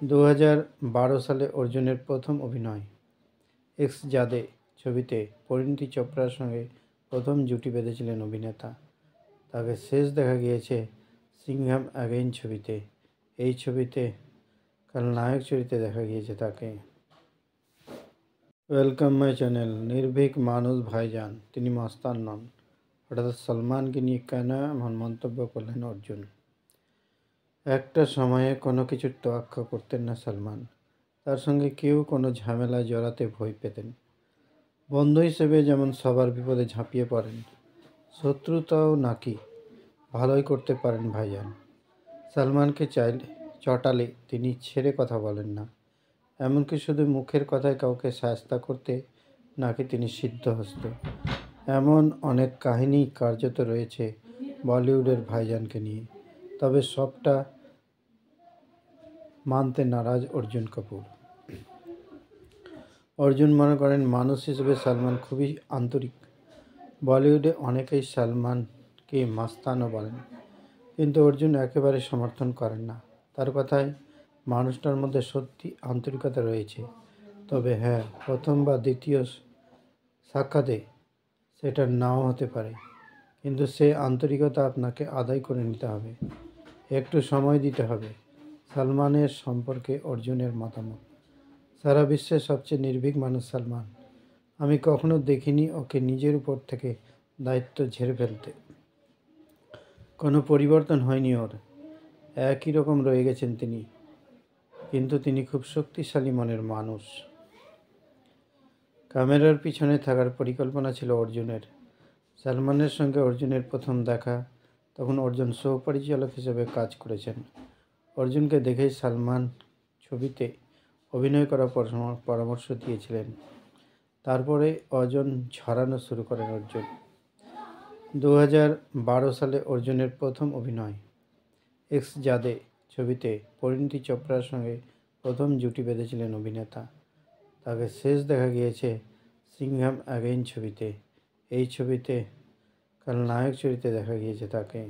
2012 সালে অর্জুনের প্রথম অভিনয় এক্স জাদে ছবিতে পরিণীতি চোপড়ার সঙ্গে প্রথম জুটি বেঁধেছিলেন অভিনেতা। তাকে শেষ দেখা গিয়েছে সিংঘাম অ্যাগেইন ছবিতে। এই ছবিতে কাল নায়ক চরিত্রে দেখা গিয়েছে তাকে। Welcome my channel. নির্ভীক মানুষ ভাইজান, তিনি মস্তান নন। হঠাৎ সলমানকে নিয়ে কেন এমন মন্তব্য করলেন অর্জুন? একটা সময়ে কোনো কিছুর তোয়াক্কা করতেন না সলমান। তার সঙ্গে কেউ কোনো ঝামেলায় জড়াতে ভয় পেতেন। বন্ধু হিসেবে যেমন সবার বিপদে ঝাঁপিয়ে পড়েন, শত্রুতাও নাকি ভালোই করতে পারেন ভাইজান। সলমানকে চটালে তিনি ছেড়ে কথা বলেন না। এমনকি শুধু মুখের কথায় কাউকে শায়েস্তা করতে নাকি তিনি সিদ্ধহস্ত। এমন অনেক কাহিনী কার্যত রয়েছে বলিউডের ভাইজানকে নিয়ে। তবে সবটা মানতে নারাজ অর্জুন কাপুর। অর্জুন মনে করেন মানুষ হিসেবে সলমান খুবই আন্তরিক। বলিউডে অনেকেই সলমানকে মাস্তানও বলেন, কিন্তু অর্জুন একেবারে সমর্থন করেন না। তার কথায় মানুষটার মধ্যে সত্যি আন্তরিকতা রয়েছে। তবে হ্যাঁ, প্রথম বা দ্বিতীয় সাক্ষাতে সেটা নাও হতে পারে, কিন্তু সে আন্তরিকতা আপনাকে আদায় করে নিতে হবে, একটু সময় দিতে হবে। সলমানের সম্পর্কে অর্জুনের মতামত। সারা বিশ্বের সবচেয়ে নির্ভীক মানুষ সলমান। আমি কখনো দেখিনি ওকে নিজের উপর থেকে দায়িত্ব ঝেড়ে ফেলতে। কোনো পরিবর্তন হয়নি ওর, একই রকম রয়ে গেছেন তিনি। কিন্তু তিনি খুব শক্তিশালী মনের মানুষ। ক্যামেরার পিছনে থাকার পরিকল্পনা ছিল অর্জুনের। সলমানের সঙ্গে অর্জুনের প্রথম দেখা, তখন অর্জুন সহ-পরিচালক হিসেবে কাজ করেছেন। অর্জুনকে দেখেই সলমান ছবিতে অভিনয় করার পরামর্শ দিয়েছিলেন। তারপরে অজন ঝরানো শুরু করেন অর্জুন। 2012 সালে অর্জুনের প্রথম অভিনয় এক্স জাদে ছবিতে পরিণীতি চোপড়ার সঙ্গে প্রথম জুটি বেঁধেছিলেন অভিনেতা। তাকে শেষ দেখা গিয়েছে সিংঘাম অ্যাগেইন ছবিতে। এই ছবিতে কাল নায়ক চরিত্রে দেখা গিয়েছে তাকে।